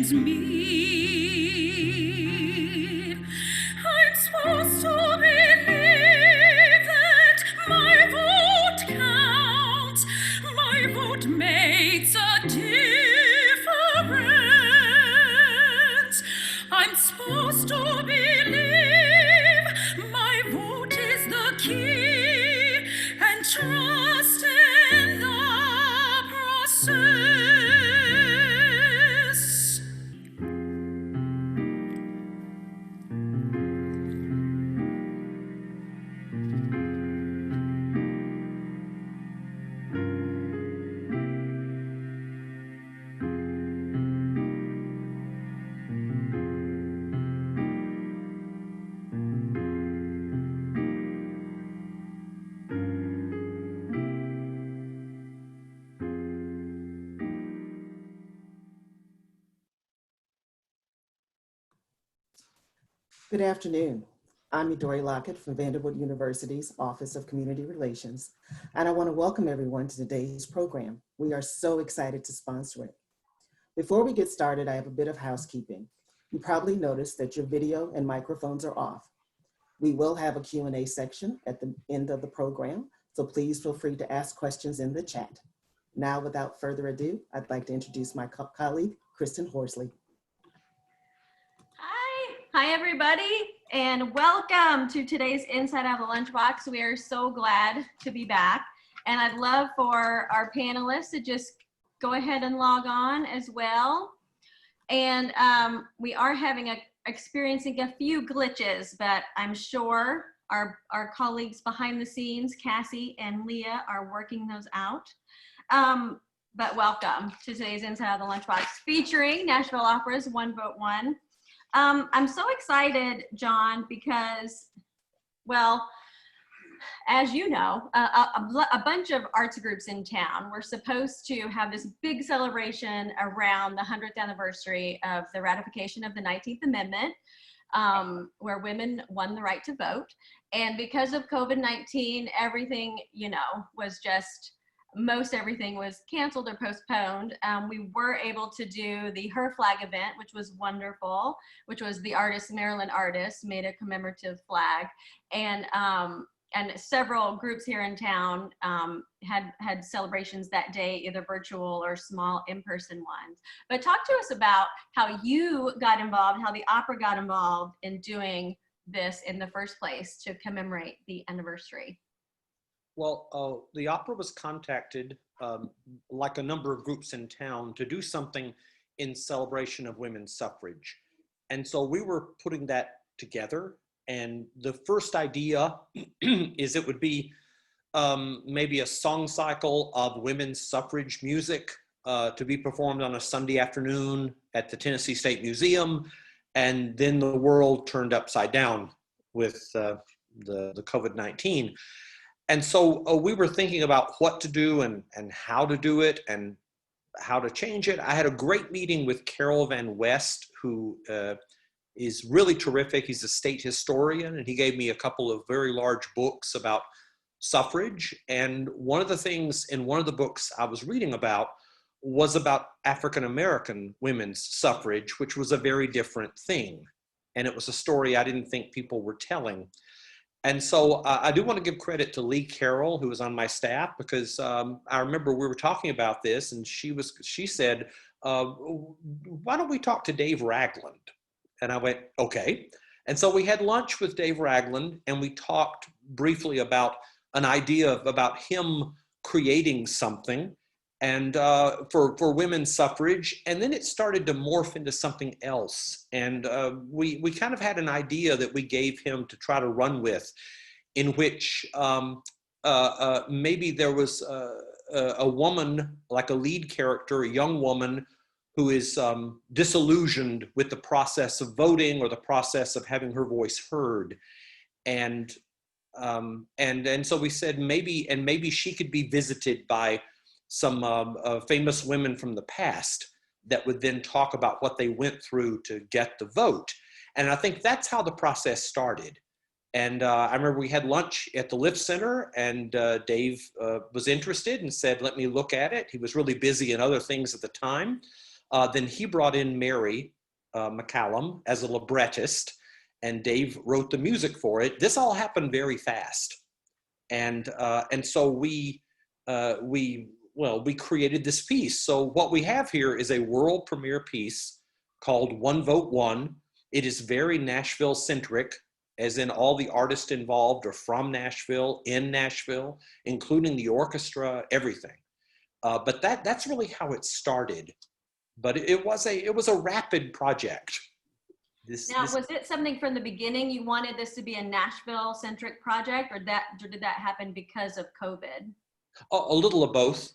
is me. I'm supposed to believe that my vote counts, my vote makes a difference. I'm supposed to believe my vote is the key and trust in the process. Good afternoon. I'm Midori Lockett from Vanderbilt University's Office of Community Relations, and I want to welcome everyone to today's program. We are so excited to sponsor it. Before we get started, I have a bit of housekeeping. You probably noticed that your video and microphones are off. We will have a Q&A section at the end of the program, so please feel free to ask questions in the chat. Now, without further ado, I'd like to introduce my colleague, Kristen Horsley. Hi everybody, and welcome to today's Inside Out of the Lunchbox. We are so glad to be back, and I'd love for our panelists to just go ahead and log on as well. And we are experiencing a few glitches, but I'm sure our colleagues behind the scenes, Cassie and Leah, are working those out. But welcome to today's Inside Out of the Lunchbox, featuring Nashville Opera's One Vote One. I'm so excited, John, because, well, as you know, a bunch of arts groups in town were supposed to have this big celebration around the 100th anniversary of the ratification of the 19th Amendment, where women won the right to vote. And because of COVID-19, everything, was just, most everything was canceled or postponed. We were able to do the Her Flag event, which was wonderful, which was the artist, Maryland artist, made a commemorative flag. And several groups here in town had celebrations that day, either virtual or small in-person ones. But talk to us about how you got involved, how the opera got involved in doing this in the first place to commemorate the anniversary. Well, the opera was contacted, like a number of groups in town, to do something in celebration of women's suffrage. And so we were putting that together. And the first idea is it would be maybe a song cycle of women's suffrage music to be performed on a Sunday afternoon at the Tennessee State Museum. And then the world turned upside down with the COVID-19. And so we were thinking about what to do and how to do it and how to change it. I had a great meeting with Carol Van West, who is really terrific. He's a state historian, and he gave me a couple of very large books about suffrage. And one of the things in one of the books I was reading about was about African-American women's suffrage, which was a very different thing. And it was a story I didn't think people were telling. And so I do want to give credit to Lee Carroll, who was on my staff, because I remember we were talking about this, and she said, why don't we talk to Dave Ragland? And I went, okay. And so we had lunch with Dave Ragland, and we talked briefly about an idea about him creating something and for women's suffrage. And then it started to morph into something else. And we kind of had an idea that we gave him to try to run with, in which maybe there was a woman, like a lead character, a young woman, who is disillusioned with the process of voting or the process of having her voice heard. And so we said maybe she could be visited by some famous women from the past that would then talk about what they went through to get the vote. And I think that's how the process started. And I remember we had lunch at the Lift Center, and Dave was interested and said, let me look at it. He was really busy in other things at the time. Then he brought in Mary McCallum as a librettist, and Dave wrote the music for it. This all happened very fast. And so we created this piece. So what we have here is a world premiere piece called One Vote One. It is very Nashville centric, as in all the artists involved are from Nashville, in Nashville, including the orchestra, everything. But that's really how it started. But it was a rapid project. Was it something from the beginning you wanted this to be a Nashville centric project, or did that happen because of COVID? A little of both.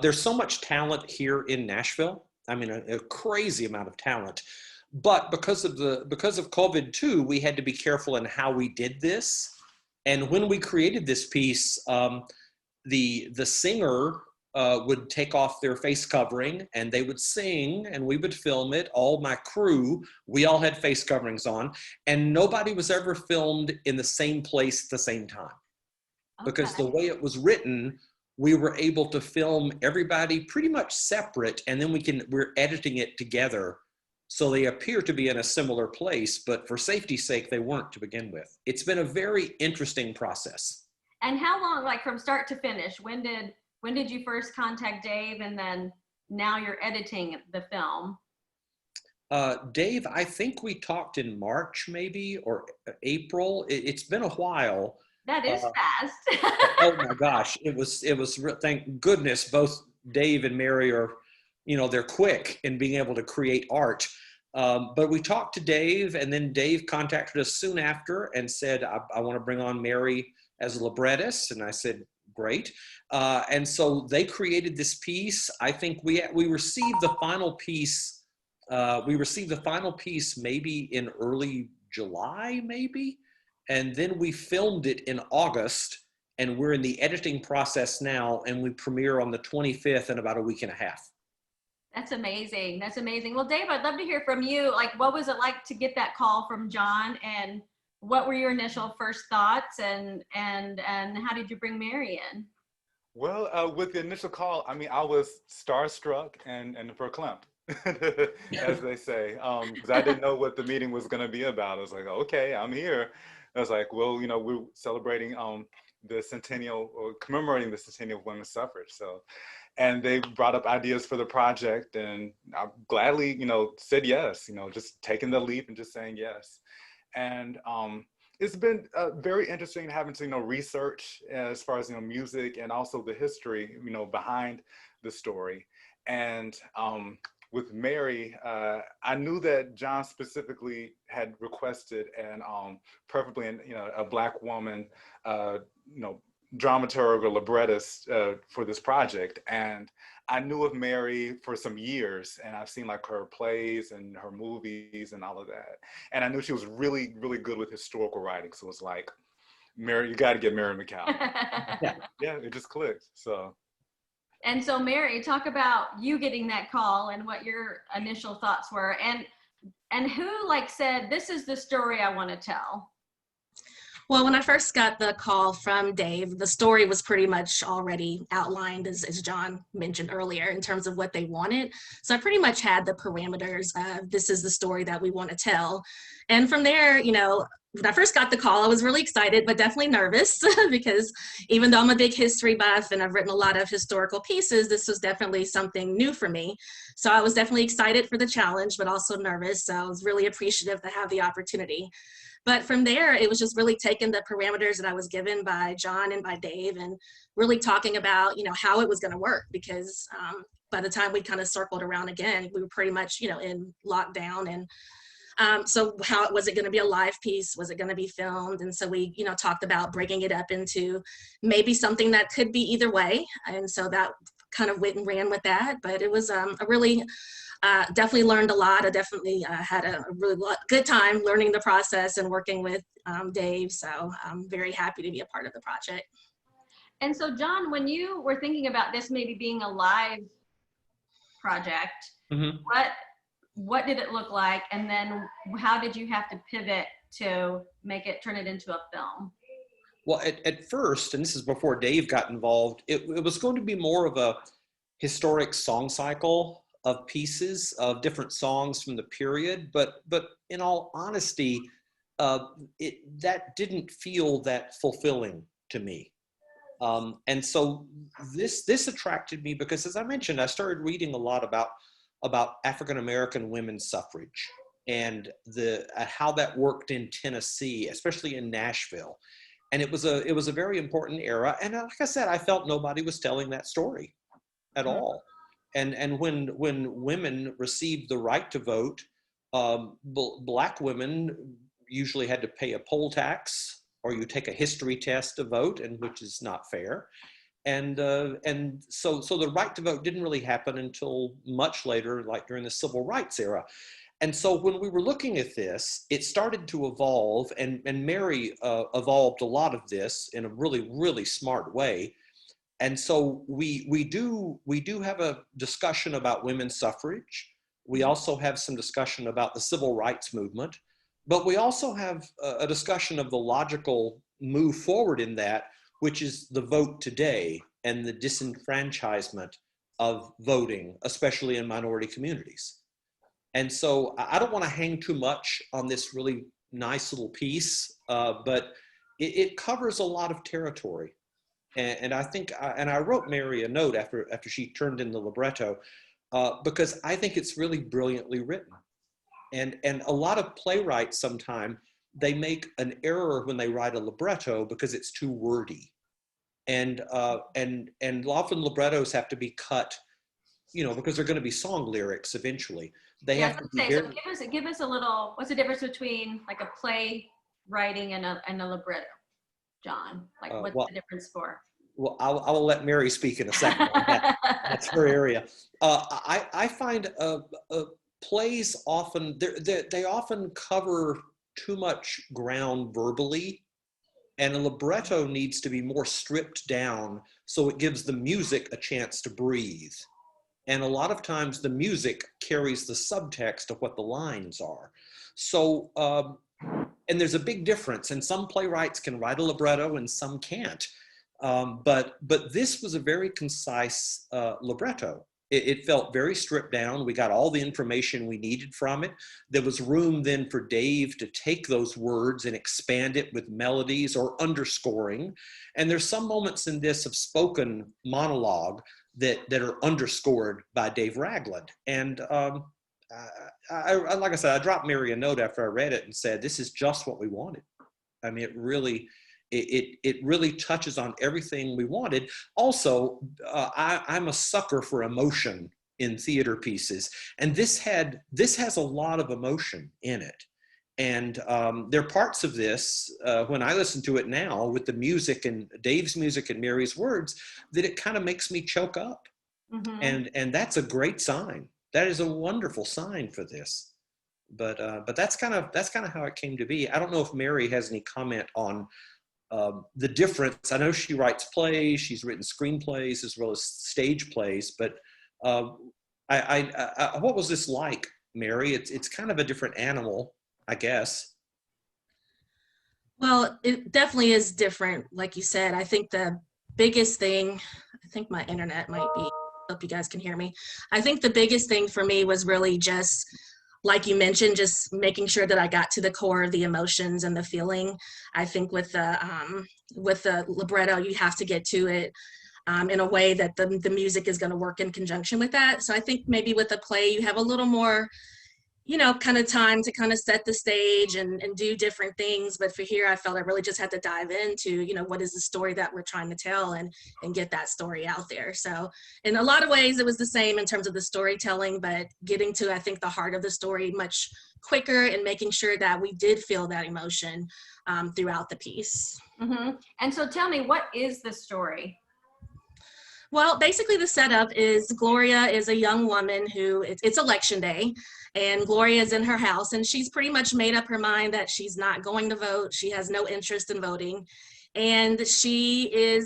There's so much talent here in Nashville. I mean, a crazy amount of talent. But because of COVID too, we had to be careful in how we did this. And when we created this piece, the singer would take off their face covering and they would sing and we would film it. All my crew, we all had face coverings on, and nobody was ever filmed in the same place at the same time. Okay. Because the way it was written, we were able to film everybody pretty much separate, and then we're editing it together. So they appear to be in a similar place, but for safety's sake, they weren't to begin with. It's been a very interesting process. And how long, like from start to finish, when did you first contact Dave, and then now you're editing the film? Dave, I think we talked in March maybe, or April. It's been a while. That is fast. Oh my gosh, it was, thank goodness, both Dave and Mary are, they're quick in being able to create art. But we talked to Dave, and then Dave contacted us soon after and said, I want to bring on Mary as a librettist. And I said, great. And so they created this piece. I think we received the final piece. We received the final piece maybe in early July, maybe. And then we filmed it in August, and we're in the editing process now, and we premiere on the 25th in about a week and a half. That's amazing. That's amazing. Well, Dave, I'd love to hear from you. Like, what was it like to get that call from John, and what were your initial first thoughts, and how did you bring Mary in? Well, with the initial call, I mean, I was starstruck and verklempt, as they say, because I didn't know what the meeting was going to be about. I was like, okay, I'm here. I was like, well, we're celebrating the centennial, or commemorating the centennial of women's suffrage. So, and they brought up ideas for the project, and I gladly, said yes. Just taking the leap and just saying yes. And it's been very interesting having to, research as far as, music, and also the history, behind the story. And with Mary, I knew that John specifically had requested and preferably a Black woman, dramaturg or librettist for this project. And I knew of Mary for some years, and I've seen like her plays and her movies and all of that. And I knew she was really, really good with historical writing. So it was like, Mary, you got to get Mary McCallum. Yeah, it just clicked. So. And so, Mary, talk about you getting that call and what your initial thoughts were, and who said, this is the story I want to tell. Well, when I first got the call from Dave, the story was pretty much already outlined, as John mentioned earlier, in terms of what they wanted. So I pretty much had the parameters of, this is the story that we want to tell. And from there, when I first got the call, I was really excited, but definitely nervous because even though I'm a big history buff and I've written a lot of historical pieces, this was definitely something new for me. So I was definitely excited for the challenge, but also nervous. So I was really appreciative to have the opportunity. But from there, it was just really taking the parameters that I was given by John and by Dave, and really talking about, how it was going to work, because by the time we kind of circled around again, we were pretty much, in lockdown. And so how was it going to be a live piece? Was it going to be filmed? And so we, talked about breaking it up into maybe something that could be either way. And so that kind of went and ran with that. But it was a really, definitely learned a lot. I definitely had a really good time learning the process and working with Dave. So I'm very happy to be a part of the project. And so, John, when you were thinking about this maybe being a live project, mm-hmm. What did it look like? And then how did you have to pivot to turn it into a film? Well, at first, and this is before Dave got involved, it was going to be more of a historic song cycle. of pieces of different songs from the period, but in all honesty, that didn't feel that fulfilling to me. And so this attracted me because, as I mentioned, I started reading a lot about African-American women's suffrage and how that worked in Tennessee, especially in Nashville. And it was a very important era. And like I said, I felt nobody was telling that story at all. And when women received the right to vote, Black women usually had to pay a poll tax, or you take a history test to vote, and which is not fair. And so the right to vote didn't really happen until much later, like during the civil rights era. And so when we were looking at this, it started to evolve, and Mary evolved a lot of this in a really, really smart way. And so we do have a discussion about women's suffrage. We also have some discussion about the civil rights movement, but we also have a discussion of the logical move forward in that, which is the vote today and the disenfranchisement of voting, especially in minority communities. And so I don't want to hang too much on this really nice little piece, but it covers a lot of territory. And I think, and I wrote Mary a note after she turned in the libretto, because I think it's really brilliantly written. And a lot of playwrights sometimes, they make an error when they write a libretto because it's too wordy. And often librettos have to be cut, because they're going to be song lyrics eventually. They have to be very... So give us a little, what's the difference between like a play writing and a libretto, John? Like what's the difference for? Well, I will let Mary speak in a second. That's her area. I find plays often, they often cover too much ground verbally, and a libretto needs to be more stripped down so it gives the music a chance to breathe. And a lot of times the music carries the subtext of what the lines are. So, and there's a big difference, and some playwrights can write a libretto and some can't. But this was a very concise libretto. It felt very stripped down. We got all the information we needed from it. There was room then for Dave to take those words and expand it with melodies or underscoring. And there's some moments in this of spoken monologue that are underscored by Dave Ragland. And like I said, I dropped Mary a note after I read it and said, this is just what we wanted. I mean, it really touches on everything we wanted. Also, I'm a sucker for emotion in theater pieces, and this has a lot of emotion in it. And there are parts of this, when I listen to it now with the music and Dave's music and Mary's words, that it kind of makes me choke up. Mm-hmm. And that's a great sign. That is a wonderful sign for this. But that's kind of how it came to be. I don't know if Mary has any comment on the difference. I know she writes plays, she's written screenplays as well as stage plays, but what was this like, Mary? It's kind of a different animal, I guess. Well, it definitely is different. Like you said, I think the biggest thing, I think my internet might be, hope you guys can hear me. I think the biggest thing for me was really just, like you mentioned, just making sure that I got to the core of the emotions and the feeling. I think with the libretto, you have to get to it in a way that the music is going to work in conjunction with that. So I think maybe with a play, you have a little more, kind of time to kind of set the stage and do different things. But for here, I felt I really just had to dive into, what is the story that we're trying to tell and get that story out there. So in a lot of ways, it was the same in terms of the storytelling, but getting to, I think, the heart of the story much quicker and making sure that we did feel that emotion throughout the piece. Mm-hmm. And so tell me, what is the story? Well, basically the setup is Gloria is a young woman who, it's election day, and Gloria is in her house, and she's pretty much made up her mind that she's not going to vote. She has no interest in voting, and the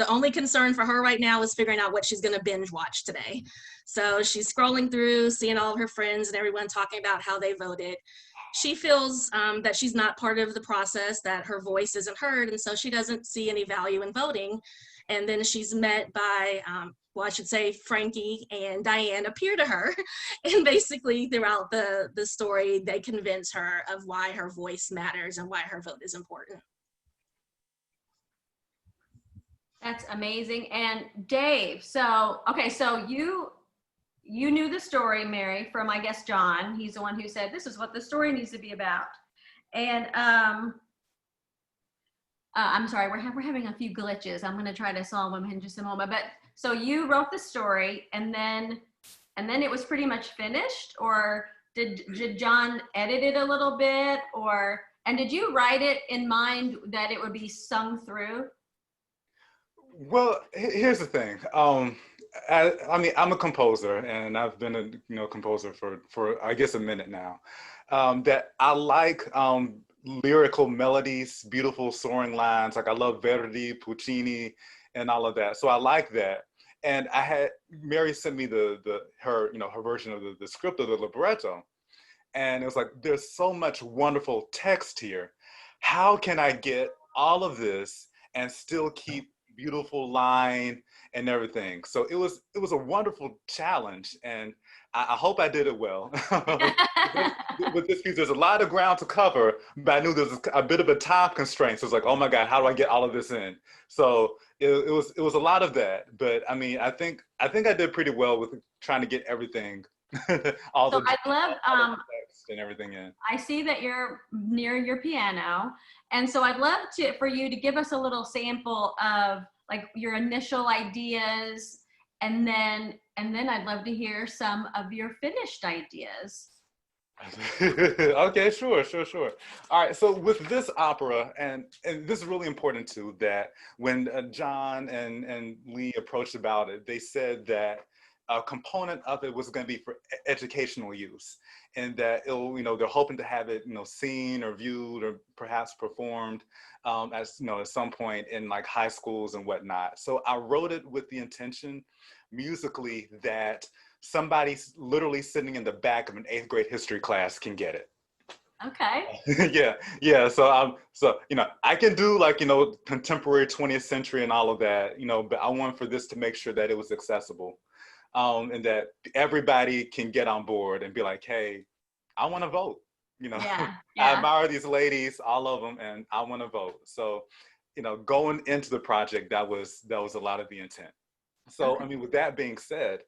only concern for her right now is figuring out what she's going to binge watch today. So she's scrolling through, seeing all of her friends and everyone talking about how they voted. She feels that she's not part of the process, that her voice isn't heard, and so she doesn't see any value in voting. And then she's met by, well, I should say Frankie and Diane appear to her. And basically throughout the story, they convince her of why her voice matters and why her vote is important. That's amazing. And Dave, so you knew the story, Mary, from, I guess, John. He's the one who said, this is what the story needs to be about. And I'm sorry, we're having a few glitches. I'm going to try to solve them in just a moment. But so you wrote the story, and then it was pretty much finished, or did John edit it a little bit, and did you write it in mind that it would be sung through? Well, here's the thing. I mean, I'm a composer, and I've been a composer for I guess a minute now. That I like lyrical melodies, beautiful soaring lines. Like I love Verdi, Puccini, and all of that. So I like that. And I had Mary sent me her version of the script of the libretto, and it was like, there's so much wonderful text here. How can I get all of this and still keep beautiful line and everything? So it was a wonderful challenge, and I hope I did it well. With this piece, there's a lot of ground to cover, but I knew there was a bit of a time constraint. So it's like, oh my God, how do I get all of this in? So it was a lot of that. But I mean, I think I did pretty well with trying to get everything, all the text and everything in. I see that you're near your piano, and so I'd love for you to give us a little sample of like your initial ideas, and then I'd love to hear some of your finished ideas. Okay, sure. All right, so with this opera, and this is really important too, that when John and Lee approached about it, they said that a component of it was going to be for educational use, and that they're hoping to have it seen or viewed or perhaps performed at some point in like high schools and whatnot. So I wrote it with the intention musically that somebody's literally sitting in the back of an 8th grade history class can get it. Okay. Yeah. So I can do like contemporary 20th century and all of that, but I want for this to make sure that it was accessible, and that everybody can get on board and be like, hey, I want to vote. Yeah. I admire these ladies, all of them, and I want to vote. So, going into the project, that was a lot of the intent. So, Okay. I mean, with that being said,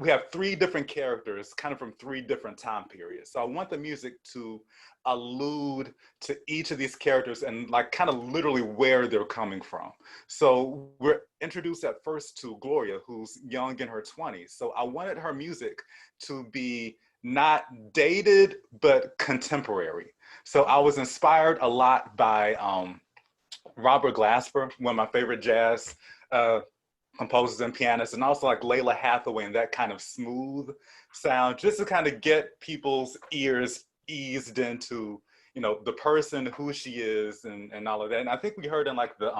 we have 3 different characters kind of from 3 different time periods. So I want the music to allude to each of these characters and like kind of literally where they're coming from. So we're introduced at first to Gloria, who's young in her 20s. So I wanted her music to be not dated, but contemporary. So I was inspired a lot by Robert Glasper, one of my favorite jazz composers and pianists, and also like Layla Hathaway and that kind of smooth sound, just to kind of get people's ears eased into, the person, who she is, and all of that. And I think we heard in like the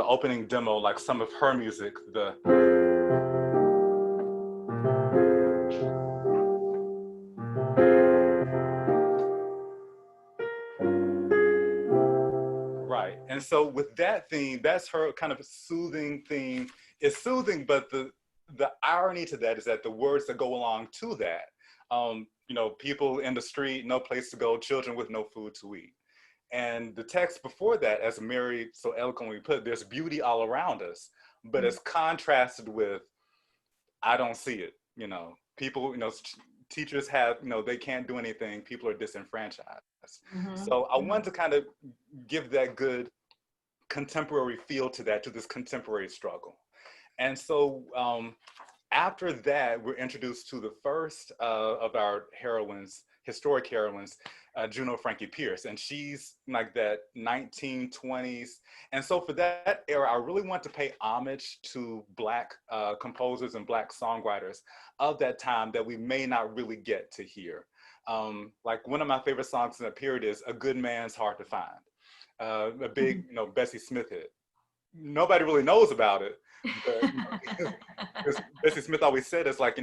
opening demo, like some of her music, right. And so with that theme, that's her kind of soothing theme. It's soothing, but the irony to that is that the words that go along to that, people in the street, no place to go, children with no food to eat. And the text before that, as Mary so eloquently put, there's beauty all around us, but it's contrasted with, I don't see it. People, teachers have, they can't do anything. People are disenfranchised. Mm-hmm. So I wanted to kind of give that good contemporary feel to this contemporary struggle. And so after that, we're introduced to the first of our heroines, historic heroines, Juno Frankie Pierce, and she's like that 1920s. And so for that era, I really want to pay homage to Black composers and Black songwriters of that time that we may not really get to hear. Like one of my favorite songs in that period is "A Good Man's Hard to Find," a big, Bessie Smith hit. Nobody really knows about it, but Bessie Smith always said it's like,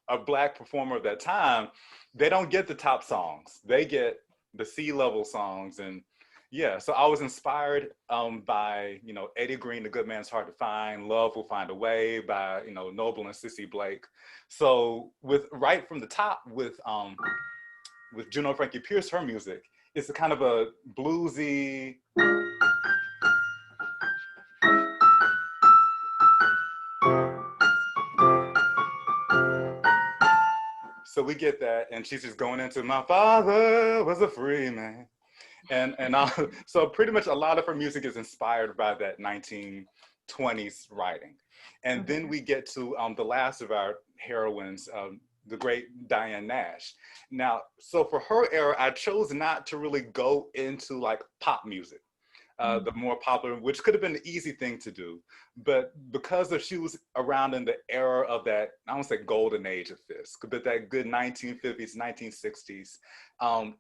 a Black performer of that time, they don't get the top songs. They get the C-level songs and, Yeah, so I was inspired by, Eddie Green, The Good Man's Hard to Find, Love Will Find a Way by, Noble and Cissy Blake. So with right from the top with Juno Frankie Pierce, her music, it's a kind of a bluesy, so we get that, and she's just going into my father was a free man. So pretty much a lot of her music is inspired by that 1920s writing. And then we get to the last of our heroines, the great Diane Nash. Now, so for her era, I chose not to really go into like pop music, the more popular, which could have been the easy thing to do. But because she was around in the era of that, I don't say golden age of Fisk, but that good 1950s, 1960s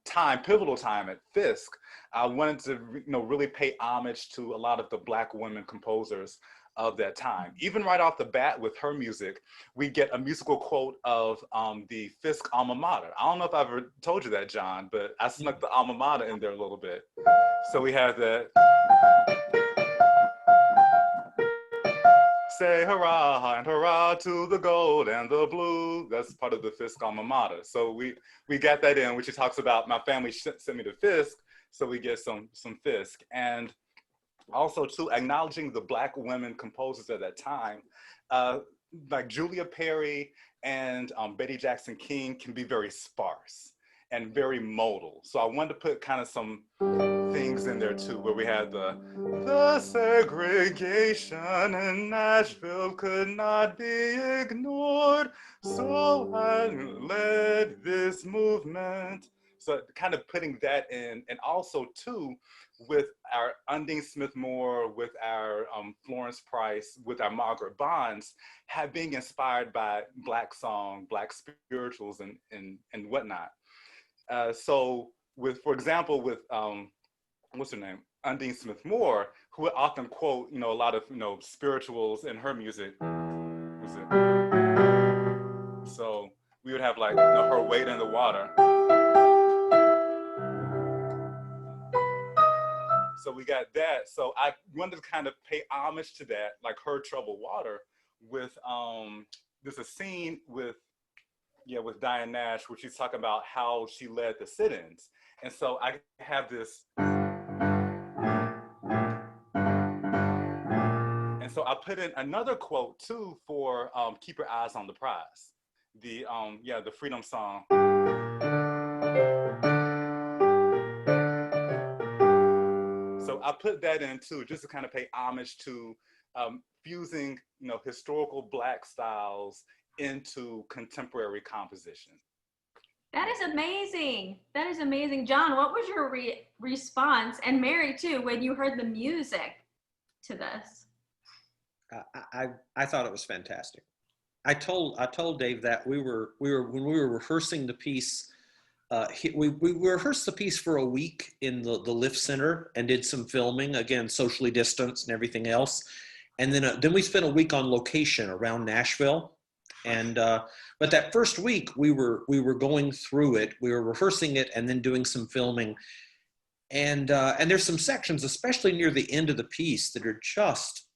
time, pivotal time at Fisk, I wanted to really pay homage to a lot of the Black women composers of that time. Even right off the bat with her music, we get a musical quote of the Fisk alma mater. I don't know if I've ever told you that, John, but I snuck the alma mater in there a little bit. So we have that. Say hurrah and hurrah to the gold and the blue. That's part of the Fisk alma mater. So we got that in, which he talks about my family sent me to Fisk, so we get some Fisk. And also too, acknowledging the Black women composers at that time, like Julia Perry and Betty Jackson King can be very sparse and very modal. So I wanted to put kind of some things in there too, where we had the segregation in Nashville could not be ignored, so I led this movement. So kind of putting that in, and also too, with our Undine Smith Moore, with our Florence Price, with our Margaret Bonds, being inspired by Black song, Black spirituals, and whatnot. So with, for example, with what's her name, Undine Smith Moore, who would often quote, a lot of spirituals in her music. So we would have like her Wade in the Water. So we got that. So I wanted to kind of pay homage to that, like her Troubled Water, with there's a scene with Diane Nash, where she's talking about how she led the sit-ins. And so I have this, and so I put in another quote too for Keep Your Eyes on the Prize, the freedom song. So I put that in too, just to kind of pay homage to fusing, historical Black styles into contemporary composition. That is amazing. That is amazing. John, what was your response, and Mary too, when you heard the music to this? I thought it was fantastic. I told Dave that when we were rehearsing the piece, we rehearsed the piece for a week in the Lift Center and did some filming, again, socially distanced and everything else. And then we spent a week on location around Nashville. And but that first week we were going through it, we were rehearsing it and then doing some filming. And there's some sections, especially near the end of the piece, that are just,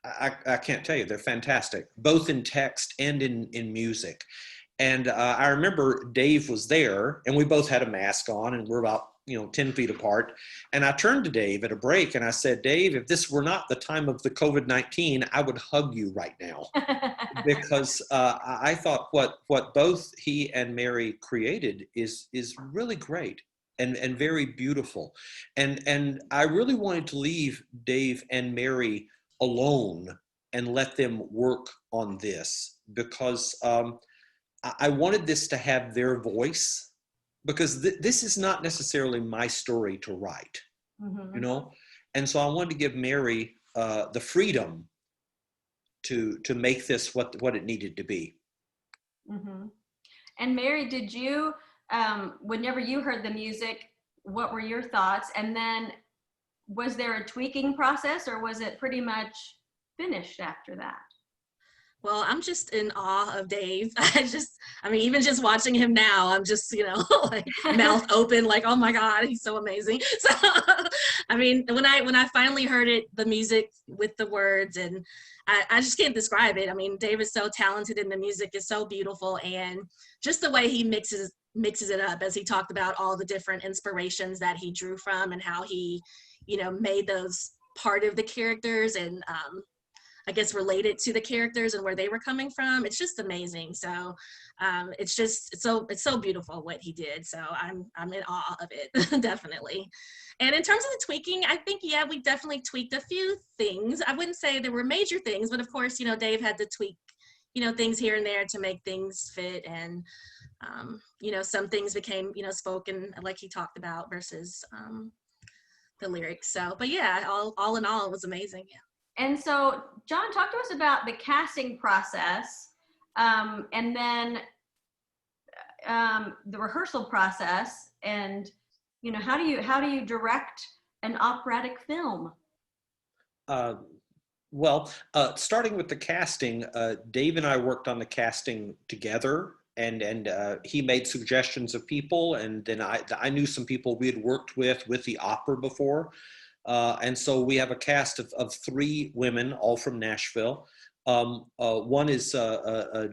I can't tell you, they're fantastic, both in text and in music. And I remember Dave was there, and we both had a mask on, and we're about 10 feet apart. And I turned to Dave at a break and I said, Dave, if this were not the time of the COVID-19, I would hug you right now. Because I thought what both he and Mary created is really great and very beautiful. And I really wanted to leave Dave and Mary alone and let them work on this, because I wanted this to have their voice, because this is not necessarily my story to write, And so I wanted to give Mary the freedom to make this what it needed to be. Mm-hmm. And Mary, did you, whenever you heard the music, what were your thoughts? And then was there a tweaking process, or was it pretty much finished after that? Well, I'm just in awe of Dave. I mean, even just watching him now, I'm just, like mouth open, like, oh my God, he's so amazing. So, I mean, when I finally heard it, the music with the words, and I just can't describe it. I mean, Dave is so talented and the music is so beautiful, and just the way he mixes it up, as he talked about all the different inspirations that he drew from and how he, made those part of the characters, and I guess related to the characters and where they were coming from. It's just amazing. So it's so beautiful what he did. So I'm in awe of it, definitely. And in terms of the tweaking, I think, yeah, we definitely tweaked a few things. I wouldn't say there were major things, but of course, Dave had to tweak, things here and there to make things fit. And, some things became, spoken like he talked about versus the lyrics. So, but yeah, all in all, it was amazing. Yeah. And so, John, talk to us about the casting process, and then the rehearsal process, and how do you direct an operatic film? Well, starting with the casting, Dave and I worked on the casting together, and he made suggestions of people, and then I knew some people we had worked with the opera before. And so we have a cast of 3 women, all from Nashville. One is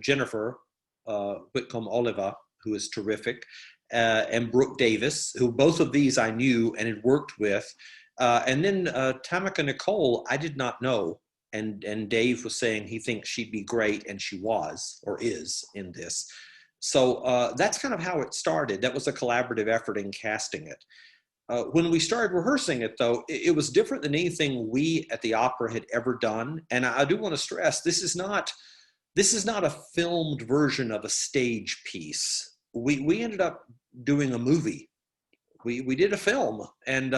Jennifer Whitcomb Oliva, who is terrific, and Brooke Davis, who both of these I knew and had worked with. And then Tamika Nicole, I did not know. And Dave was saying he thinks she'd be great, and she was, or is, in this. So that's kind of how it started. That was a collaborative effort in casting it. When we started rehearsing it, though, it was different than anything we at the opera had ever done. And I do want to stress, this is not a filmed version of a stage piece. We ended up doing a movie. We did a film, and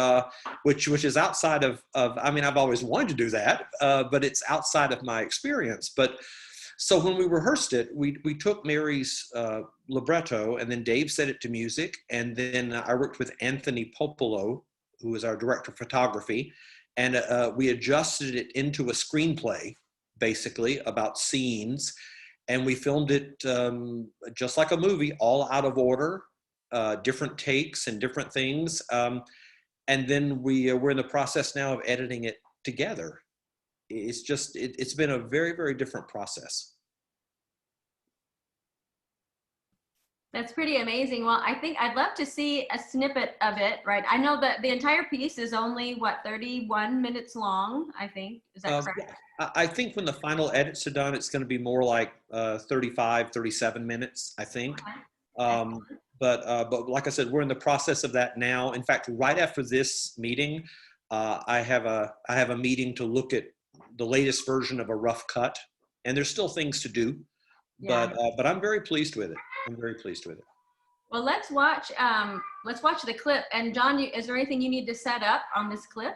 which is outside of I mean, I've always wanted to do that, but it's outside of my experience. But so when we rehearsed it, we took Mary's libretto, and then Dave set it to music. And then I worked with Anthony Popolo, who is our director of photography, and we adjusted it into a screenplay, basically, about scenes. And we filmed it just like a movie, all out of order, different takes and different things. And then we're in the process now of editing it together. It's just, it's been a very, very different process. That's pretty amazing. Well, I think I'd love to see a snippet of it, right? I know that the entire piece is only, 31 minutes long, I think. Is that correct? I think when the final edits are done, it's going to be more like 35, 37 minutes, I think. Okay. But like I said, we're in the process of that now. In fact, right after this meeting, I have a meeting to look at the latest version of a rough cut, and there's still things to do, Yeah. but I'm very pleased with it. I'm very pleased with it. Well, let's watch the clip. And John, is there anything you need to set up on this clip?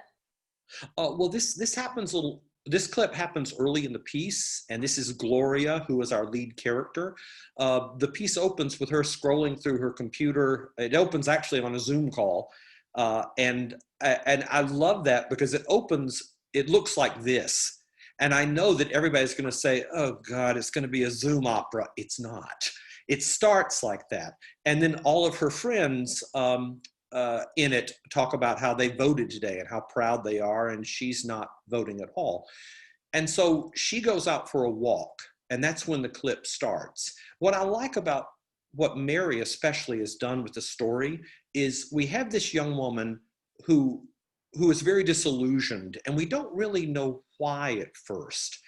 Well, this clip happens early in the piece, and this is Gloria, who is our lead character. The piece opens with her scrolling through her computer. It opens actually on a Zoom call, and I love that because it looks like this. And I know that everybody's going to say, oh God, it's going to be a Zoom opera. It's not. It starts like that. And then all of her friends in it talk about how they voted today and how proud they are, and she's not voting at all. And so she goes out for a walk, and that's when the clip starts. What I like about what Mary especially has done with the story is we have this young woman who is very disillusioned, and we don't really know why at first.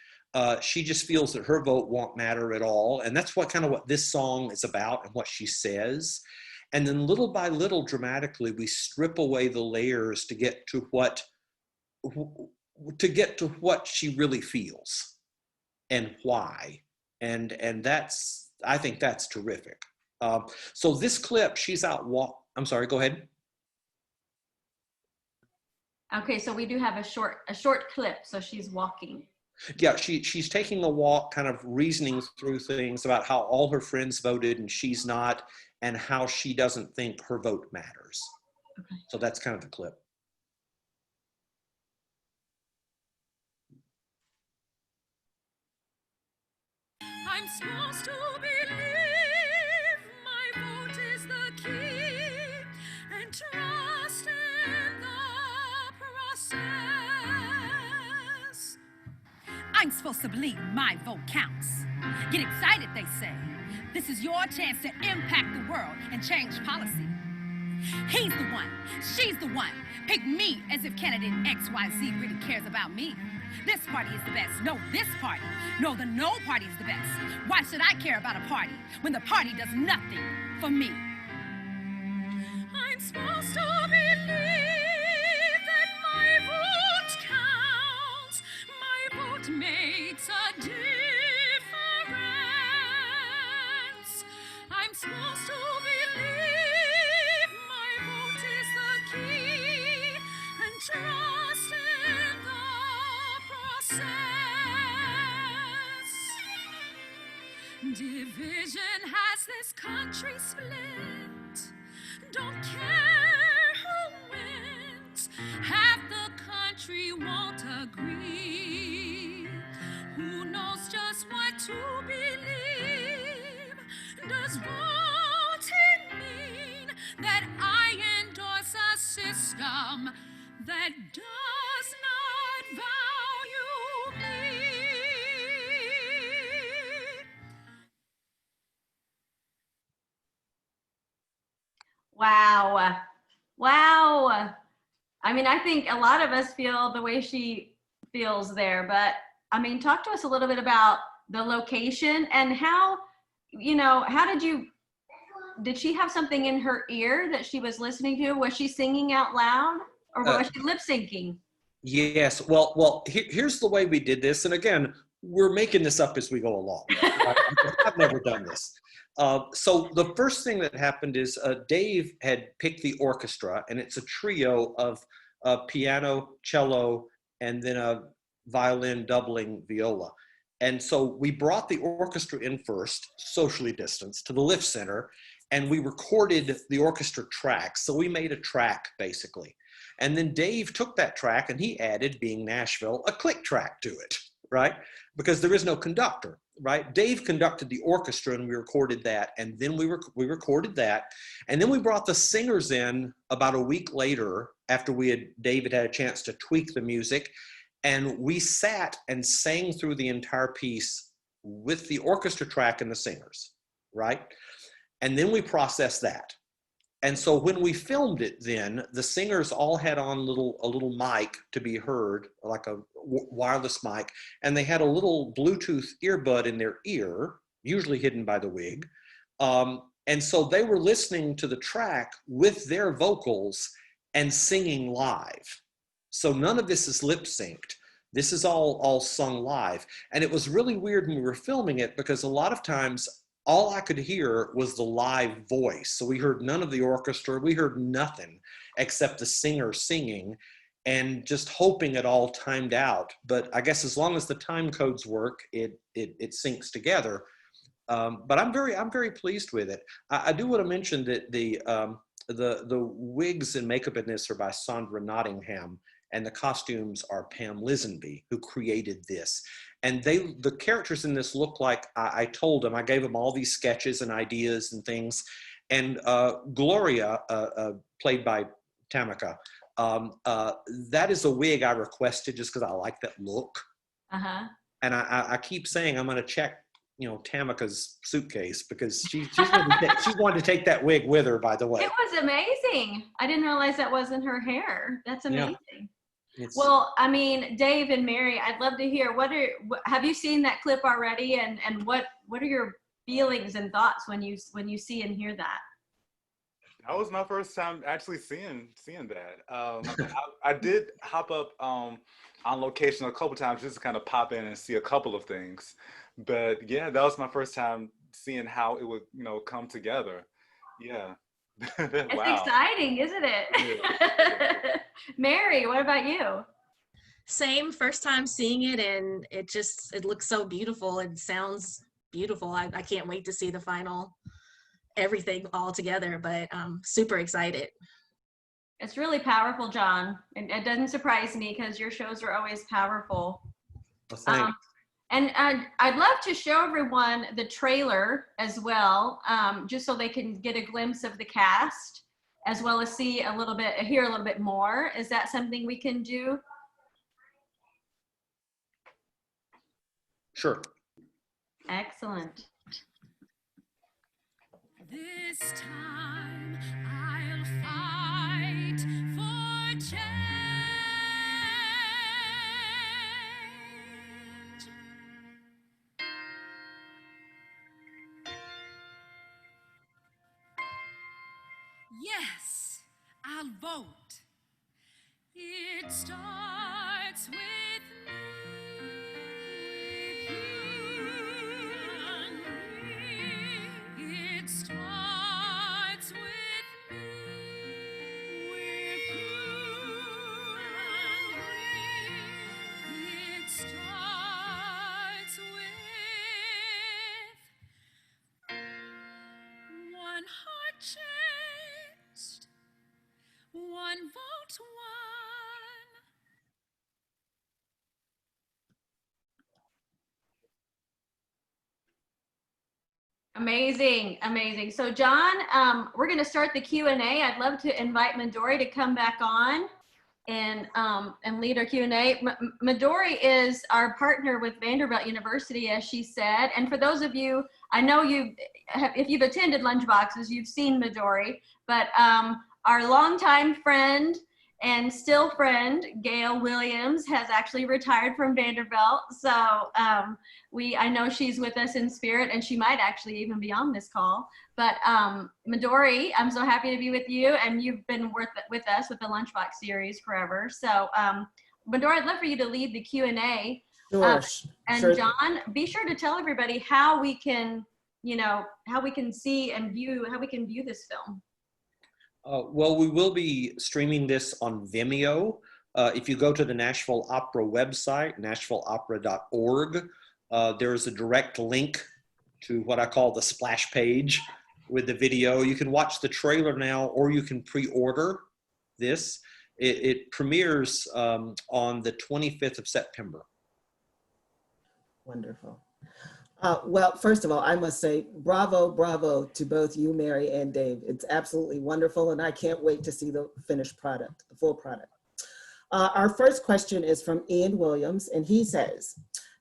She just feels that her vote won't matter at all, and that's what this song is about and what she says. And then little by little, dramatically, we strip away the layers to get to what she really feels and why. And I think that's terrific. So this clip, she's out I'm sorry, go ahead. Okay, so we do have a short clip. So she's walking. Yeah, she's taking a walk, kind of reasoning through things about how all her friends voted and she's not, and how she doesn't think her vote matters. Okay. So that's kind of the clip. I'm supposed to believe my vote is the key and trust in the process. I'm supposed to believe my vote counts. Get excited, they say. This is your chance to impact the world and change policy. He's the one, she's the one. Pick me as if candidate XYZ really cares about me. This party is the best. No, this party. No, the no party is the best. Why should I care about a party when the party does nothing for me? I'm supposed to believe that my vote counts. My vote makes a difference. I'm supposed to believe my vote is the key and trust in the process. Division has this country split. Don't care who wins. Half the country won't agree. Who knows just what to believe? Does voting mean that I endorse a system that does not value me? Wow. Wow. I mean, I think a lot of us feel the way she feels there, but I mean, talk to us a little bit about the location and how, you know, how did she have something in her ear that she was listening to? Was she singing out loud or was she lip syncing? Yes. Well, here's the way we did this. And again, we're making this up as we go along. Right? I've never done this. So the first thing that happened is Dave had picked the orchestra, and it's a trio of piano, cello, and then a violin doubling viola. And so we brought the orchestra in first, socially distanced, to the Lift Center, and we recorded the orchestra tracks. So we made a track, basically. And then Dave took that track and he added, being Nashville, a click track to it, right? Because there is no conductor, right? Dave conducted the orchestra and we recorded that. And then we recorded that. And then we brought the singers in about a week later after David had a chance to tweak the music. And we sat and sang through the entire piece with the orchestra track and the singers, right? And then we processed that. And so when we filmed it then, the singers all had on a little mic to be heard, like a wireless mic, and they had a little Bluetooth earbud in their ear, usually hidden by the wig. And so they were listening to the track with their vocals and singing live. So none of this is lip synced. This is all sung live. And it was really weird when we were filming it because a lot of times all I could hear was the live voice. So we heard none of the orchestra. We heard nothing except the singer singing and just hoping it all timed out. But I guess as long as the time codes work, it syncs together. But I'm very pleased with it. I do want to mention that the wigs and makeup in this are by Sandra Nottingham, and the costumes are Pam Lisenby, who created this. And the characters in this look like I told them, I gave them all these sketches and ideas and things. And Gloria, played by Tamika, that is a wig I requested just because I like that look. Uh-huh. And I keep saying I'm going to check, Tamika's suitcase because she wanted to take that wig with her, by the way. It was amazing. I didn't realize that wasn't her hair. That's amazing. Yeah. Well, I mean, Dave and Mary, I'd love to hear have you seen that clip already, and what are your feelings and thoughts when you see and hear that? That was my first time actually seeing that. I did hop up on location a couple times just to kind of pop in and see a couple of things, but yeah, that was my first time seeing how it would come together. Yeah. It's wow. Exciting, isn't it? Yeah. Mary, what about you? Same, first time seeing it, and it looks so beautiful and sounds beautiful. I can't wait to see the final everything all together, but I'm super excited. It's really powerful, John. And it doesn't surprise me because your shows are always powerful. Well, And I'd love to show everyone the trailer as well, just so they can get a glimpse of the cast, as well as hear a little bit more. Is that something we can do? Sure. Excellent. This time I'll fight for change. Yes, I'll vote. It starts with me. It starts with me. With you and me. It starts with one heart changed, one vote won. Amazing, amazing. So John, we're going to start the Q&A. I'd love to invite Midori to come back on and lead our Q&A. Midori is our partner with Vanderbilt University, as she said. And for those of you, I know if you've attended Lunchboxes, you've seen Midori, but our longtime friend and still friend, Gail Williams, has actually retired from Vanderbilt. So I know she's with us in spirit, and she might actually even be on this call. But Midori, I'm so happy to be with you, and you've been with us with the Lunchbox series forever. So Midori, I'd love for you to lead the Q&A. Sure. And sure. John, be sure to tell everybody how we can see and view this film. Well, we will be streaming this on Vimeo. If you go to the Nashville Opera website, nashvilleopera.org, there is a direct link to what I call the splash page with the video. You can watch the trailer now, or you can pre-order this. It premieres on the 25th of September. Wonderful. Well, first of all, I must say bravo, bravo to both you, Mary, and Dave. It's absolutely wonderful, and I can't wait to see the finished product, the full product. Our first question is from Ian Williams, and he says,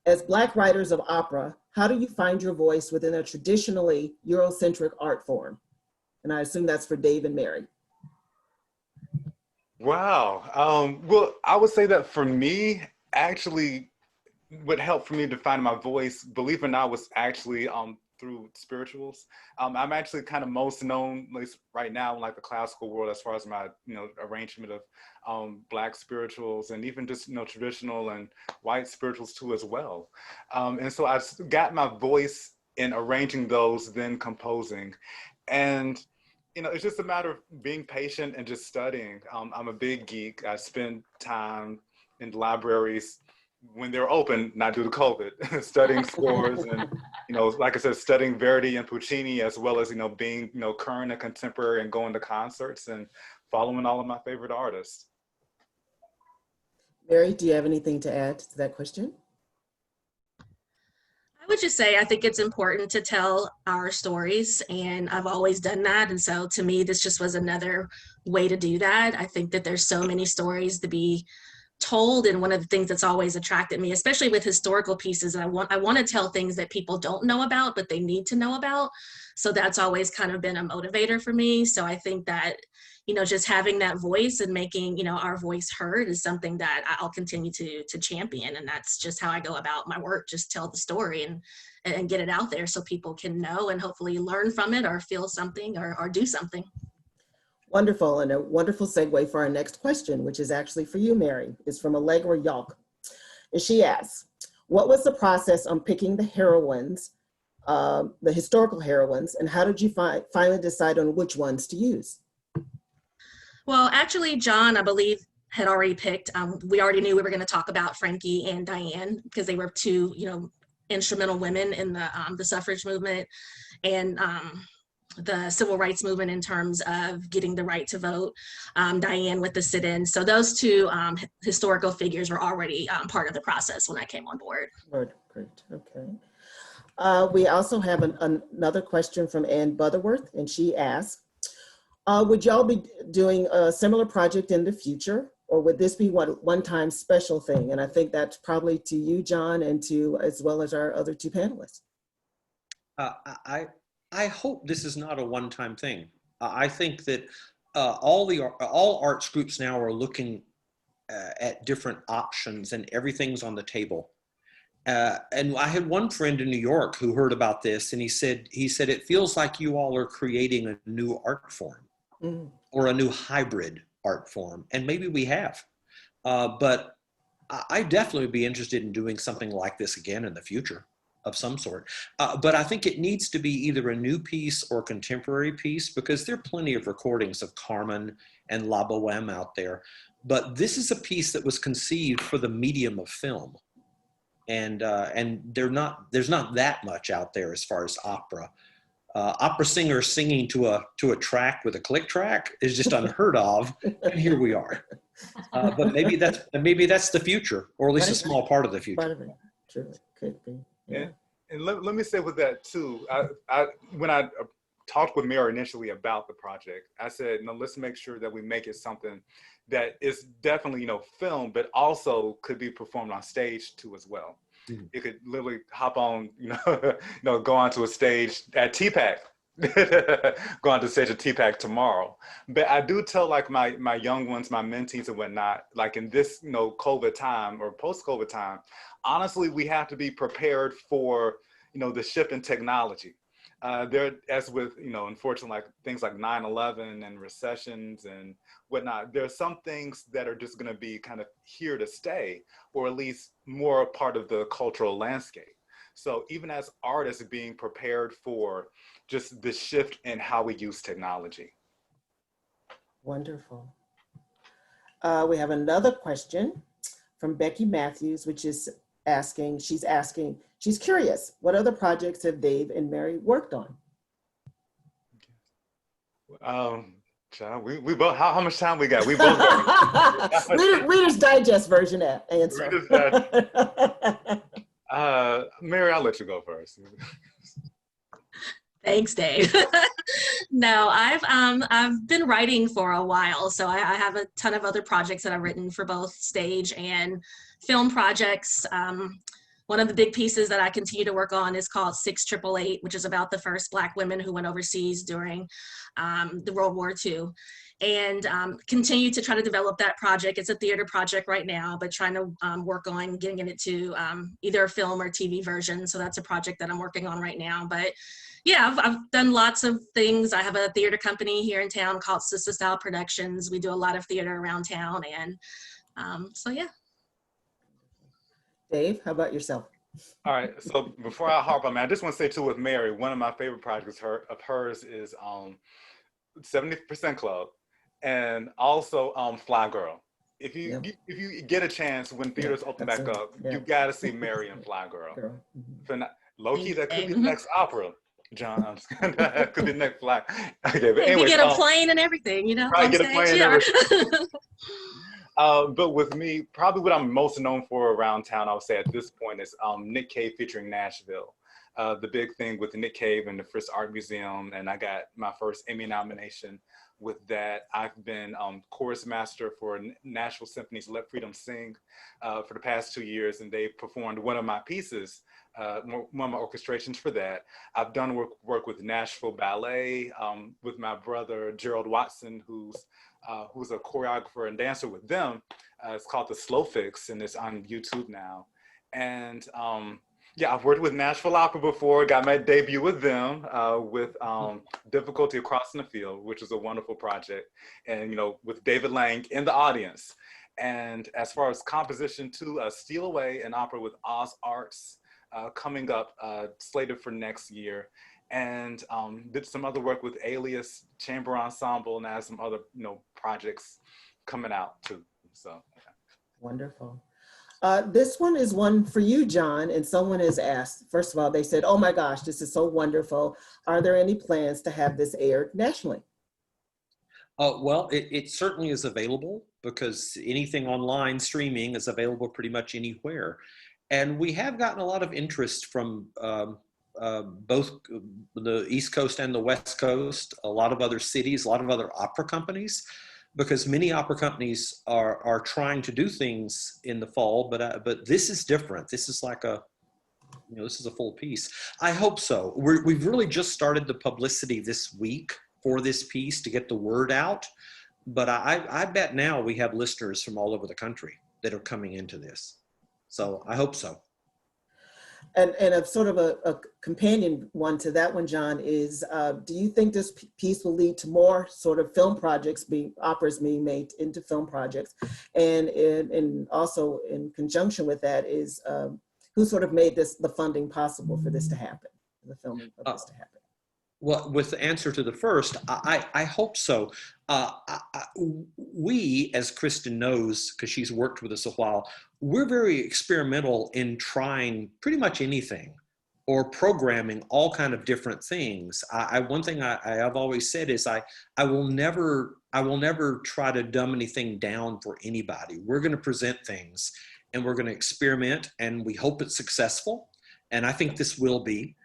as Black writers of opera, how do you find your voice within a traditionally Eurocentric art form? And I assume that's for Dave and Mary. Wow. Well, I would say that for me, actually, what helped for me to find my voice, believe it or not, was actually through spirituals. I'm actually kind of most known, at least right now, in like the classical world, as far as my arrangement of Black spirituals, and even just traditional and white spirituals too as well. And so I got my voice in arranging those, then composing, and it's just a matter of being patient and just studying. I'm a big geek. I spend time in libraries when they're open, not due to COVID, studying scores and, like I said, studying Verdi and Puccini, as well as, being, current and contemporary and going to concerts and following all of my favorite artists. Mary, do you have anything to add to that question? I would just say I think it's important to tell our stories, and I've always done that. And so to me, this just was another way to do that. I think that there's so many stories to be told, and one of the things that's always attracted me, especially with historical pieces, I want to tell things that people don't know about, but they need to know about. So that's always kind of been a motivator for me. So I think that, just having that voice and making, our voice heard is something that I'll continue to champion. And that's just how I go about my work. Just tell the story and get it out there so people can know and hopefully learn from it or feel something or do something. Wonderful, and a wonderful segue for our next question, which is actually for you, Mary. It's from Allegra Yalk. And she asks, what was the process on picking the heroines, the historical heroines, and how did you finally decide on which ones to use? Well, actually, John, I believe, had already picked, we already knew we were going to talk about Frankie and Diane because they were two, instrumental women in the suffrage movement and the civil rights movement in terms of getting the right to vote, Diane with the sit-in. So those two historical figures were already part of the process when I came on board. Great. Okay. We also have another question from Ann Butterworth, and she asks, would y'all be doing a similar project in the future, or would this be one-time special thing? And I think that's probably to you, John, and to as well as our other two panelists. I hope this is not a one-time thing. I think that all arts groups now are looking at different options, and everything's on the table. And I had one friend in New York who heard about this, and he said, it feels like you all are creating a new art form or a new hybrid art form. And maybe we have, but I definitely would be interested in doing something like this again in the future of some sort. But I think it needs to be either a new piece or contemporary piece, because there are plenty of recordings of Carmen and La Boheme out there. But this is a piece that was conceived for the medium of film. And there's not that much out there as far as opera. Opera singers singing to a track with a click track is just unheard of, and here we are. But maybe that's the future, or at least a small part of the future. Truly, could be. Yeah. And let me say with that too, when I talked with Mary initially about the project, I said, no, let's make sure that we make it something that is definitely, film, but also could be performed on stage too as well. Mm-hmm. You could literally hop on, go onto a stage at TPAC, go onto stage at TPAC tomorrow. But I do tell like my young ones, my mentees and whatnot, like in this, COVID time or post-COVID time, honestly, we have to be prepared for, the shift in technology. There, as with, unfortunately, like things like 9/11 and recessions and whatnot, there are some things that are just going to be kind of here to stay, or at least more a part of the cultural landscape. So even as artists, being prepared for just the shift in how we use technology. Wonderful. We have another question from Becky Matthews, which is she's curious, what other projects have Dave and Mary worked on? John, we both, how much time we got? We both got Reader's Digest version answer. Reader's Digest. Mary, I'll let you go first. Thanks, Dave. No, I've been writing for a while, so I have a ton of other projects that I've written for both stage and film projects. One of the big pieces that I continue to work on is called 6888, which is about the first Black women who went overseas during the World War II. And continue to try to develop that project. It's a theater project right now, but trying to work on getting it to either a film or TV version. So that's a project that I'm working on right now. But yeah, I've done lots of things. I have a theater company here in town called Sister Style Productions. We do a lot of theater around town. And so, yeah. Dave, how about yourself? All right, so before I harp on, I just want to say too with Mary, one of my favorite projects of hers is 70% Club, and also Fly Girl. If you get a chance when theaters open back up, you got to see Mary and Fly Girl. Low key, that could be the next opera. John, I'm just kidding. That could be the next Fly. Okay, but anyway, you get a plane and everything, Probably get a plane and everything. But with me, probably what I'm most known for around town, I would say at this point, is Nick Cave featuring Nashville. The big thing with Nick Cave and the Frisk Art Museum, and I got my first Emmy nomination with that. I've been chorus master for Nashville Symphony's Let Freedom Sing for the past 2 years, and they performed one of my pieces, one of my orchestrations for that. I've done work with Nashville Ballet, with my brother Gerald Watson, who's a choreographer and dancer with them. It's called The Slow Fix, and it's on YouTube now. And yeah, I've worked with Nashville Opera before, got my debut with them with Difficulty of Crossing the Field, which is a wonderful project. And, with David Lang in the audience. And as far as composition too, Steal Away, an opera with Oz Arts coming up, slated for next year. And did some other work with Alias Chamber Ensemble, and I have some other projects coming out too. So yeah. Wonderful. This one is one for you, John, and someone has asked, first of all, they said, oh my gosh, this is so wonderful. Are there any plans to have this aired nationally? Well, it certainly is available, because anything online streaming is available pretty much anywhere. And we have gotten a lot of interest from both the East Coast and the West Coast, a lot of other cities, a lot of other opera companies, because many opera companies are trying to do things in the fall, but this is different. This is like this is a full piece. I hope so. We've really just started the publicity this week for this piece to get the word out, but I bet now we have listeners from all over the country that are coming into this. So I hope so. And a sort of a companion one to that one, John, is do you think this piece will lead to more sort of film projects, operas being made into film projects? And also in conjunction with that is who sort of made the funding possible for this to happen, the filming of this to happen? Well, with the answer to the first, I hope so. We, as Kristen knows, because she's worked with us a while, we're very experimental in trying pretty much anything or programming all kind of different things. One thing I've always said is I will never try to dumb anything down for anybody. We're going to present things and we're going to experiment, and we hope it's successful. And I think this will be.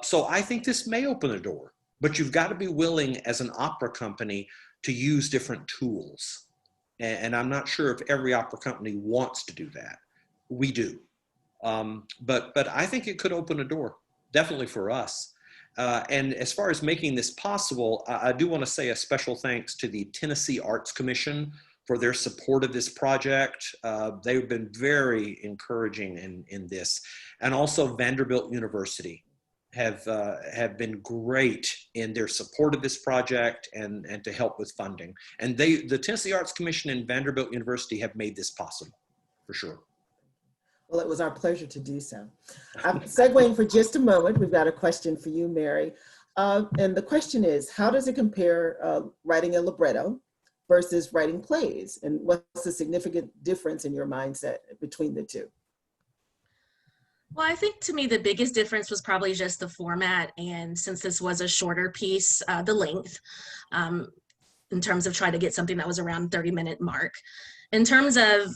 So I think this may open a door, but you've got to be willing as an opera company to use different tools. And I'm not sure if every opera company wants to do that. We do. But I think it could open a door, definitely for us. And as far as making this possible, I do want to say a special thanks to the Tennessee Arts Commission for their support of this project. They've been very encouraging in this. And also Vanderbilt University have been great in their support of this project and to help with funding. And the Tennessee Arts Commission and Vanderbilt University have made this possible, for sure. Well, it was our pleasure to do so. I'm segueing for just a moment. We've got a question for you, Mary. And the question is, how does it compare writing a libretto versus writing plays? And what's the significant difference in your mindset between the two? Well, I think to me, the biggest difference was probably just the format. And since this was a shorter piece, the length, in terms of trying to get something that was around 30-minute mark. In terms of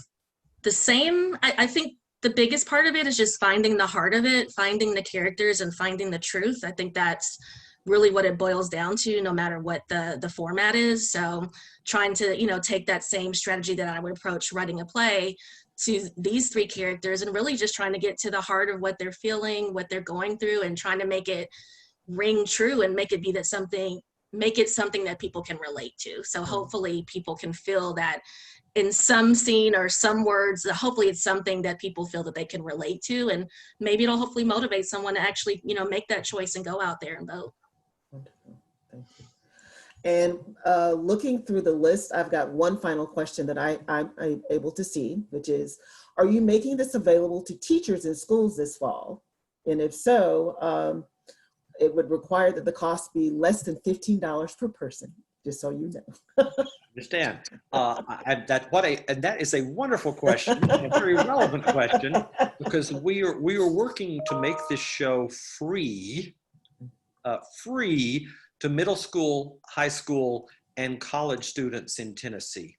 the same, I think the biggest part of it is just finding the heart of it, finding the characters and finding the truth. I think that's really what it boils down to, no matter what the format is. So trying to, take that same strategy that I would approach writing a play to these three characters and really just trying to get to the heart of what they're feeling, what they're going through, and trying to make it ring true and make it something that people can relate to. So hopefully people can feel that in some scene or some words, hopefully it's something that people feel that they can relate to, and maybe it'll hopefully motivate someone to actually, make that choice and go out there and vote. Wonderful, thank you. And looking through the list, I've got one final question that I'm able to see, which is, are you making this available to teachers in schools this fall? And if so, it would require that the cost be less than $15 per person, just so you know. Understand. That is a wonderful question, a very relevant question, because we are working to make this show free to middle school, high school, and college students in Tennessee,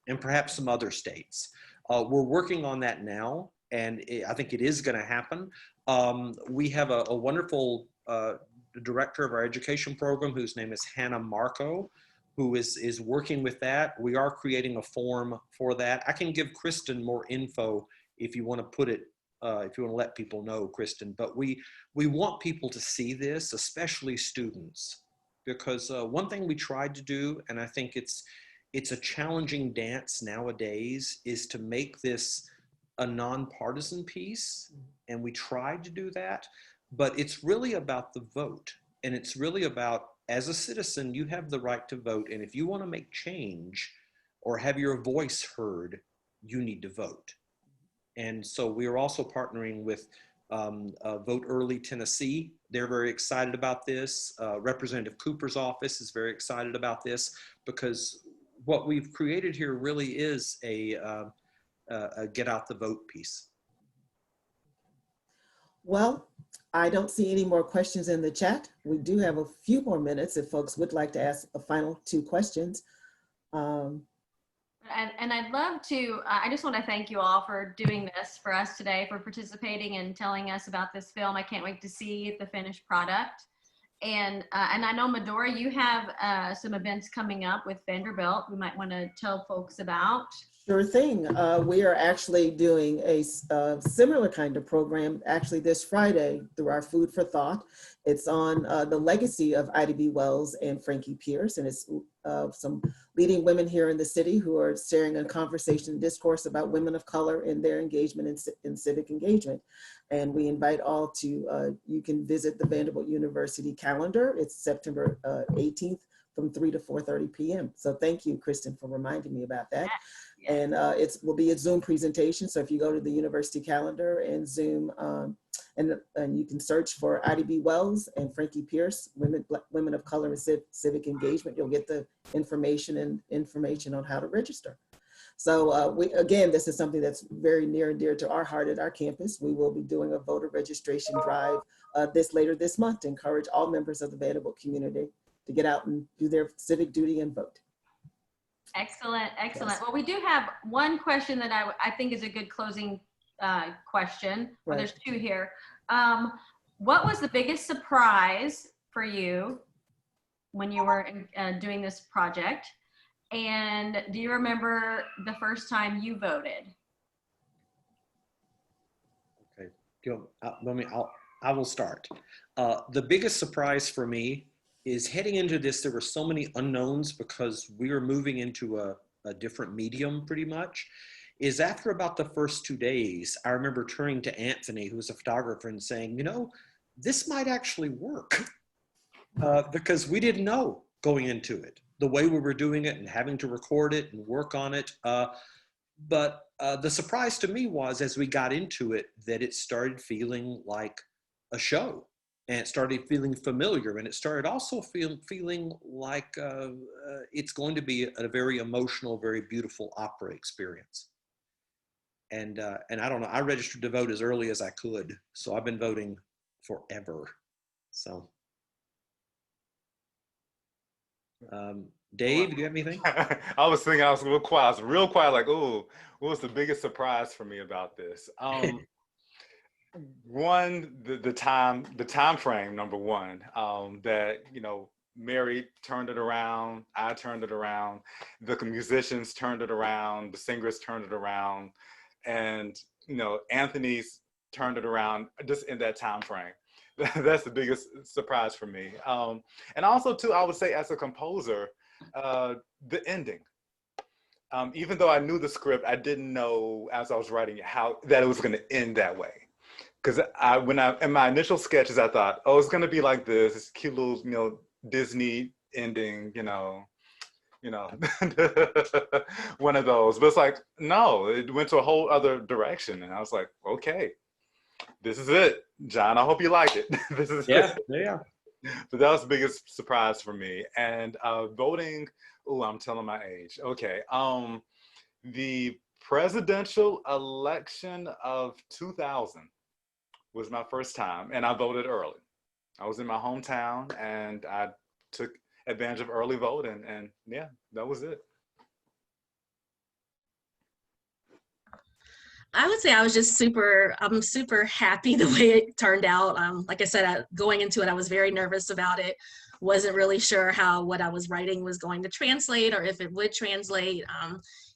and perhaps some other states. We're working on that now, and I think it is going to happen. We have a wonderful director of our education program, whose name is Hannah Marco, who is working with that. We are creating a form for that. I can give Kristen more info if you want to put it, if you want to let people know, Kristen, but we want people to see this, especially students, because one thing we tried to do, and I think it's a challenging dance nowadays, is to make this a nonpartisan piece, and we tried to do that, but it's really about the vote, and it's really about, as a citizen, you have the right to vote, and if you want to make change or have your voice heard, you need to vote. And so we are also partnering with Vote Early Tennessee. They're very excited about this. Representative Cooper's office is very excited about this, because what we've created here really is a get out the vote piece. Well, I don't see any more questions in the chat. We do have a few more minutes if folks would like to ask a final two questions. And I'd love to, I just want to thank you all for doing this for us today, for participating and telling us about this film. I can't wait to see the finished product. And I know, Medora, you have some events coming up with Vanderbilt we might want to tell folks about. Sure thing. We are actually doing a similar kind of program actually this Friday through our Food for Thought. It's on the legacy of Ida B. Wells and Frankie Pierce, and it's some leading women here in the city who are sharing a conversation and discourse about women of color and their engagement in civic engagement. And we invite all to, you can visit the Vanderbilt University calendar. It's September 18th from 3 to 4:30 p.m. So thank you, Kristen, for reminding me about that. Yeah. And it will be a Zoom presentation. So if you go to the university calendar and Zoom, and you can search for Ida B. Wells and Frankie Pierce, women of color and civic engagement, you'll get the information on how to register. So again, this is something that's very near and dear to our heart at our campus. We will be doing a voter registration drive later this month to encourage all members of the Vanderbilt community to get out and do their civic duty and vote. Excellent, excellent. Yes. Well, we do have one question that I think is a good closing question. Well, Right. there's two here. What was the biggest surprise for you when you were doing this project? And do you remember the first time you voted? Okay, I will start. The biggest surprise for me is heading into this, there were so many unknowns because we were moving into a different medium pretty much, is after about the first 2 days, I remember turning to Anthony, who was a photographer, and saying, you know, this might actually work because we didn't know going into it, the way we were doing it and having to record it and work on it. But the surprise to me was as we got into it, that it started feeling like a show. And it started feeling familiar, and it started also feeling like it's going to be a very emotional, very beautiful opera experience. And I don't know, I registered to vote as early as I could, so I've been voting forever. So, Dave, do you have anything? I was thinking, I was real quiet. I was real quiet, like, oh, what was the biggest surprise for me about this? One, the time frame, number one, that, you know, Mary turned it around, I turned it around, the musicians turned it around, the singers turned it around, and, you know, Anthony's turned it around just in that time frame. That's the biggest surprise for me. And also too, I would say as a composer, the ending. Even though I knew the script, I didn't know as I was writing it that it was going to end that way. Because in my initial sketches, I thought, oh, it's going to be like this cute little, you know, Disney ending, you know, one of those. But it's like, no, it went to a whole other direction, and I was like, okay, this is it, John. I hope you like it. This is Yeah, it. yeah. But that was the biggest surprise for me. And voting, oh, I'm telling my age. Okay, the presidential election of 2000. Was my first time, and I voted early. I was in my hometown, and I took advantage of early voting, and yeah, that was it. I would say I'm super happy the way it turned out. Like I said, going into it, I was very nervous about it. Wasn't really sure how what I was writing was going to translate or if it would translate. You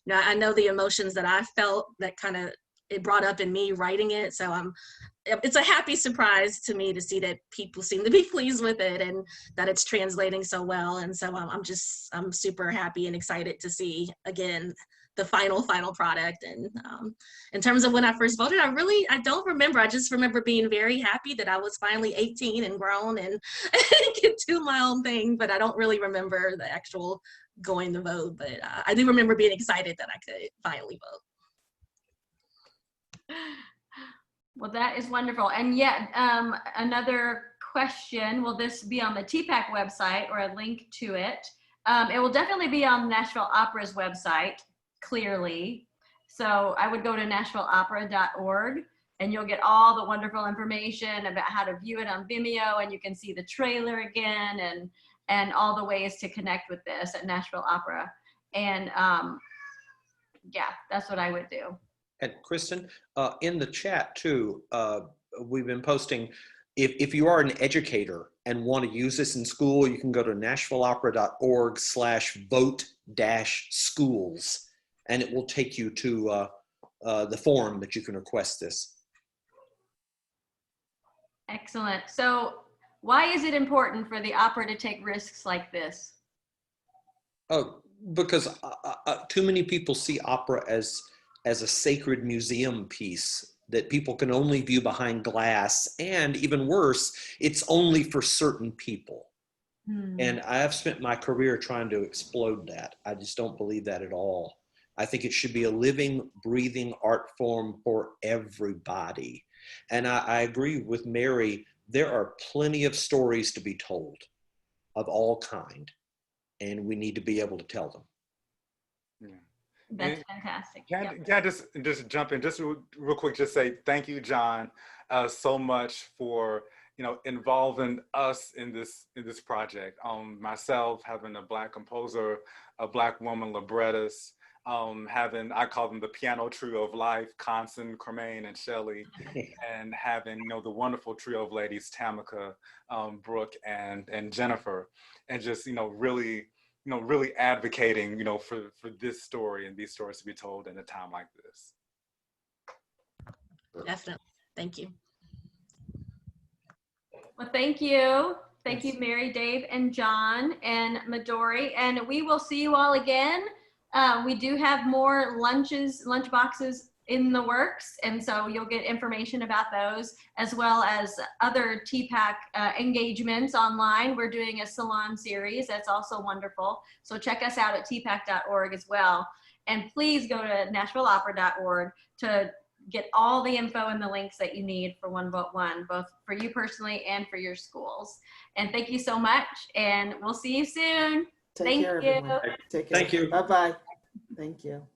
know, I know the emotions that I felt that kind of it brought up in me writing it. So it's a happy surprise to me to see that people seem to be pleased with it and that it's translating so well. And so I'm super happy and excited to see again the final product. And in terms of when I first voted, I don't remember. I just remember being very happy that I was finally 18 and grown and could do my own thing. But I don't really remember the actual going to vote. But I do remember being excited that I could finally vote. Well, that is wonderful. And yet, another question, will this be on the TPAC website or a link to it? It will definitely be on Nashville Opera's website, clearly. So I would go to nashvilleopera.org and you'll get all the wonderful information about how to view it on Vimeo, and you can see the trailer again and all the ways to connect with this at Nashville Opera. And yeah, that's what I would do. And Kristen, in the chat too, we've been posting, if you are an educator and want to use this in school, you can go to nashvilleopera.org/vote-schools, and it will take you to the forum that you can request this. Excellent. So why is it important for the opera to take risks like this? Oh, because too many people see opera as a sacred museum piece that people can only view behind glass, and even worse, it's only for certain people. And I have spent my career trying to explode that. I just don't believe that at all. I think it should be a living, breathing art form for everybody. And I agree with Mary, there are plenty of stories to be told of all kind, and we need to be able to tell them. Yeah. That's fantastic. Can I just jump in just real quick, just say thank you, John, so much for involving us in this project. Myself having a Black composer, a Black woman librettist, having, I call them the piano trio of life, Constance, Carmaine, and Shelley, and having the wonderful trio of ladies, Tamika, Brooke, and Jennifer, and just really advocating for this story and these stories to be told in a time like this. Definitely. Thank you. Well, thank you. Thank you, Mary, Dave, and John, and Midori. And we will see you all again. We do have more lunch boxes in the works. And so you'll get information about those, as well as other TPAC engagements online. We're doing a salon series. That's also wonderful. So check us out at tpac.org as well. And please go to nashvilleopera.org to get all the info and the links that you need for One Vote One, both for you personally and for your schools. And thank you so much. And we'll see you soon. Take care, everyone. Take care. Thank you. Bye-bye. Thank you.